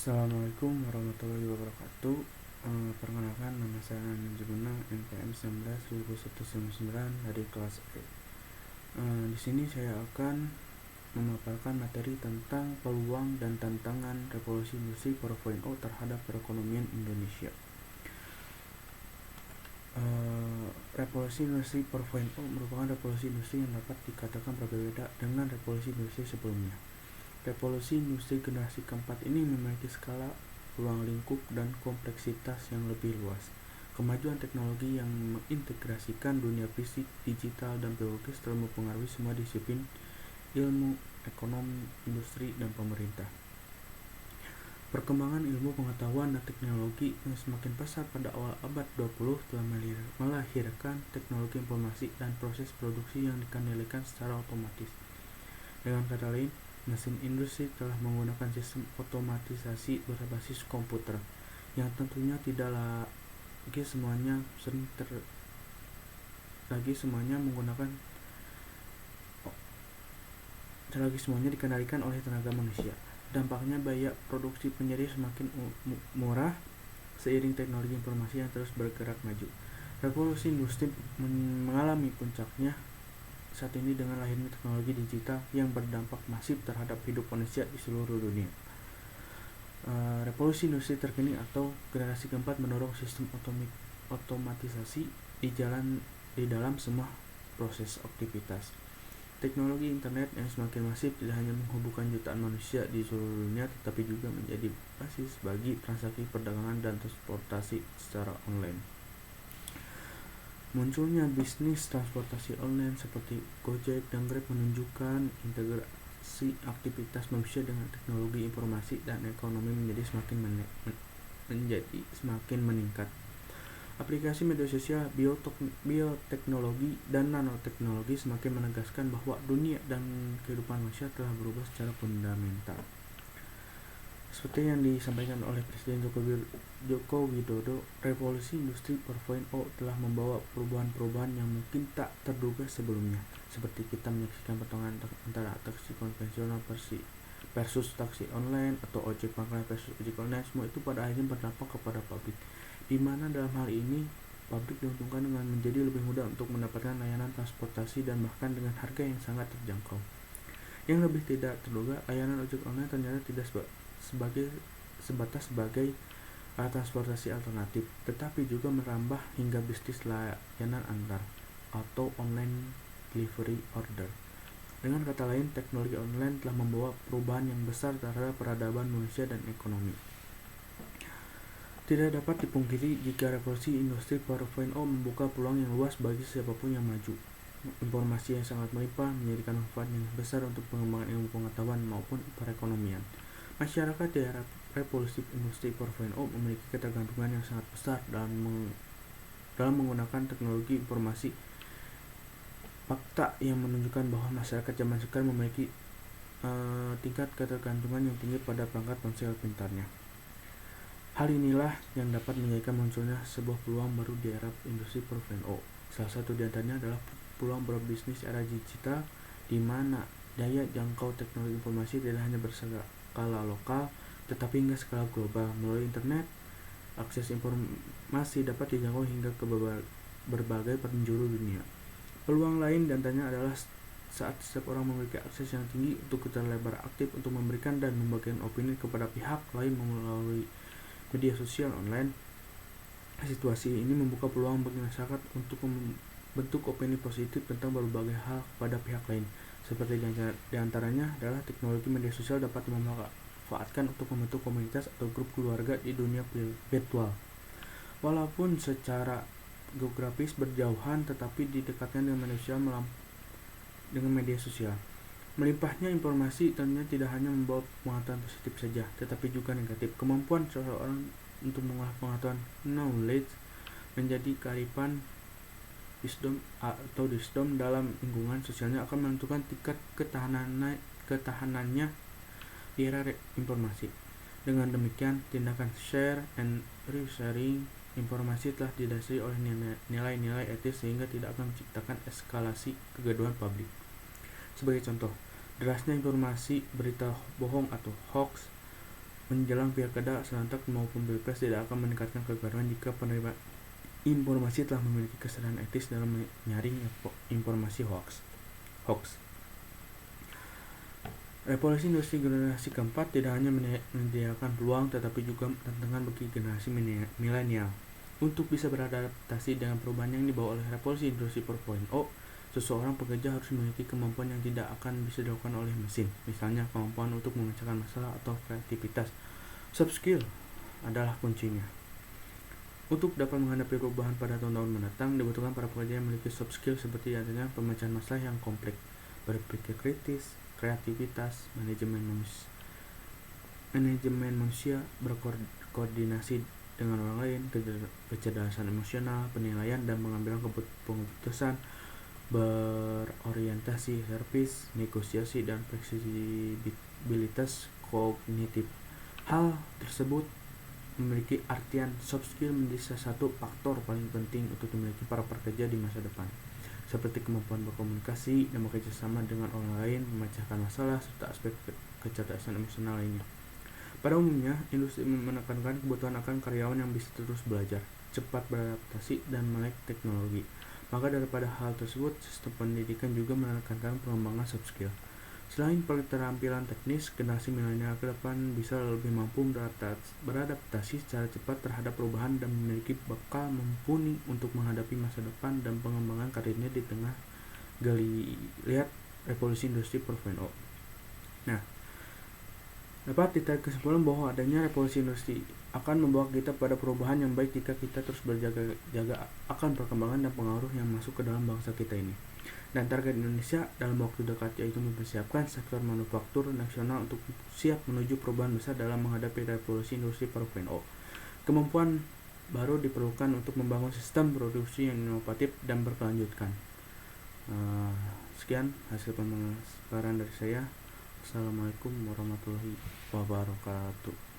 Assalamualaikum warahmatullahi wabarakatuh. Perkenalkan, nama saya Najibuna, NPM 19 dari kelas E. Di sini saya akan memaparkan materi tentang peluang dan tantangan revolusi industri 4.0 terhadap perekonomian Indonesia. Revolusi industri 4.0 merupakan revolusi industri yang dapat dikatakan berbeda dengan revolusi industri sebelumnya. Revolusi industri generasi keempat ini memiliki skala, ruang lingkup, dan kompleksitas yang lebih luas. Kemajuan teknologi yang mengintegrasikan dunia fisik, digital, dan biologis telah mempengaruhi semua disiplin ilmu, ekonomi, industri, dan pemerintah. Perkembangan ilmu pengetahuan dan teknologi yang semakin pesat pada awal abad 20 telah melahirkan teknologi informasi dan proses produksi yang dikendalikan secara otomatis. Dengan kata lain, mesin industri telah menggunakan sistem otomatisasi berbasis komputer yang tentunya tidak lagi semuanya dikendalikan oleh tenaga manusia. Dampaknya biaya produksi menjadi semakin murah seiring teknologi informasi yang terus bergerak maju. Revolusi industri mengalami puncaknya saat ini dengan lahirnya teknologi digital yang berdampak masif terhadap hidup manusia di seluruh dunia. Revolusi industri terkini atau generasi keempat mendorong sistem otomatisasi di dalam semua proses aktivitas. Teknologi internet yang semakin masif tidak hanya menghubungkan jutaan manusia di seluruh dunia, tetapi juga menjadi basis bagi transaksi perdagangan dan transportasi secara online. Munculnya bisnis transportasi online seperti Gojek dan Grab menunjukkan integrasi aktivitas manusia dengan teknologi informasi dan ekonomi menjadi semakin meningkat. Aplikasi media sosial, bioteknologi, dan nanoteknologi semakin menegaskan bahwa dunia dan kehidupan manusia telah berubah secara fundamental. Seperti yang disampaikan oleh Presiden Joko Widodo, revolusi industri 4.0 telah membawa perubahan-perubahan yang mungkin tak terduga sebelumnya, seperti kita menyaksikan pertarungan antara taksi konvensional versus taksi online atau ojek pangkalan versus ojek online. Semua itu pada akhirnya berdampak kepada pabrik, di mana dalam hal ini pabrik diuntungkan dengan menjadi lebih mudah untuk mendapatkan layanan transportasi dan bahkan dengan harga yang sangat terjangkau. Yang lebih tidak terduga, layanan ojek online ternyata tidak sebatas sebagai alat transportasi alternatif, tetapi juga merambah hingga bisnis layanan antar atau online delivery order. Dengan kata lain, teknologi online telah membawa perubahan yang besar terhadap peradaban manusia dan ekonomi. Tidak dapat dipungkiri jika revolusi industri 4.0 membuka peluang yang luas bagi siapapun yang maju. Informasi yang sangat melimpah menjadikan manfaat yang besar untuk pengembangan ilmu pengetahuan maupun perekonomian. Masyarakat di era revolusi industri 4.0 memiliki ketergantungan yang sangat besar dalam menggunakan teknologi informasi. Fakta yang menunjukkan bahwa masyarakat zaman sekarang memiliki tingkat ketergantungan yang tinggi pada perangkat ponsel pintarnya. Hal inilah yang dapat menjadikan munculnya sebuah peluang baru di era industri 4.0. Salah satu di antaranya adalah peluang berbisnis era digital, di mana daya jangkau teknologi informasi tidak hanya berskala lokal, tetapi hingga skala global. Melalui internet, akses informasi dapat dijangkau hingga ke berbagai penjuru dunia. Peluang lain diantaranya adalah saat setiap orang memiliki akses yang tinggi untuk terlebar aktif untuk memberikan dan membagikan opini kepada pihak lain melalui media sosial online. Situasi ini membuka peluang bagi masyarakat untuk membentuk opini positif tentang berbagai hal kepada pihak lain. Seperti diantaranya adalah teknologi media sosial dapat dimanfaatkan untuk membentuk komunitas atau grup keluarga di dunia virtual. Walaupun secara geografis berjauhan, tetapi didekatkan dengan media sosial. Melimpahnya informasi tentunya tidak hanya membawa pengetahuan positif saja, tetapi juga negatif. Kemampuan seseorang untuk mengolah pengetahuan knowledge menjadi kearifan wisdom dalam lingkungan sosialnya akan menentukan tingkat ketahanannya di era informasi. Dengan demikian, tindakan share and resharing informasi telah didasari oleh nilai-nilai etis sehingga tidak akan menciptakan eskalasi kegaduhan publik. Sebagai contoh, derasnya informasi berita bohong atau hoax menjelang pilkada serentak maupun pilpres tidak akan meningkatkan kegaduhan jika penerima informasi telah memiliki kesadaran etis dalam menyaring informasi hoax. Revolusi industri generasi keempat tidak hanya menyediakan peluang tetapi juga tantangan bagi generasi milenial. Untuk bisa beradaptasi dengan perubahan yang dibawa oleh revolusi industri 4.0, seseorang pekerja harus memiliki kemampuan yang tidak akan bisa dilakukan oleh mesin, misalnya kemampuan untuk memecahkan masalah atau kreativitas. Soft skill adalah kuncinya. Untuk dapat menghadapi perubahan pada tahun-tahun mendatang, dibutuhkan para pekerja yang memiliki soft skill seperti adanya pemecahan masalah yang kompleks, berpikir kritis, kreativitas, manajemen manusia, berkoordinasi dengan orang lain, kecerdasan emosional, penilaian dan pengambilan keputusan, berorientasi servis, negosiasi, dan fleksibilitas kognitif. Hal tersebut memiliki artian soft skill menjadi salah satu faktor paling penting untuk dimiliki para pekerja di masa depan, seperti kemampuan berkomunikasi dan bekerja sama dengan orang lain, memecahkan masalah, serta aspek kecerdasan emosional lainnya. Pada umumnya, industri menekankan kebutuhan akan karyawan yang bisa terus belajar, cepat beradaptasi, dan melek teknologi. Maka daripada hal tersebut, sistem pendidikan juga menekankan pengembangan soft skill. Selain keterampilan teknis, generasi milenial ke depan bisa lebih mampu beradaptasi secara cepat terhadap perubahan dan memiliki bekal mumpuni untuk menghadapi masa depan dan pengembangan karirnya di tengah geliat revolusi industri 4.0. Nah, dapat ditarik kesimpulan bahwa adanya revolusi industri akan membawa kita pada perubahan yang baik jika kita terus berjaga-jaga akan perkembangan dan pengaruh yang masuk ke dalam bangsa kita ini. Dan target Indonesia dalam waktu dekat yaitu mempersiapkan sektor manufaktur nasional untuk siap menuju perubahan besar dalam menghadapi revolusi industri 4.0. Kemampuan baru diperlukan untuk membangun sistem produksi yang inovatif dan berkelanjutan. Sekian hasil pemaparan dari saya. Assalamualaikum warahmatullahi wabarakatuh.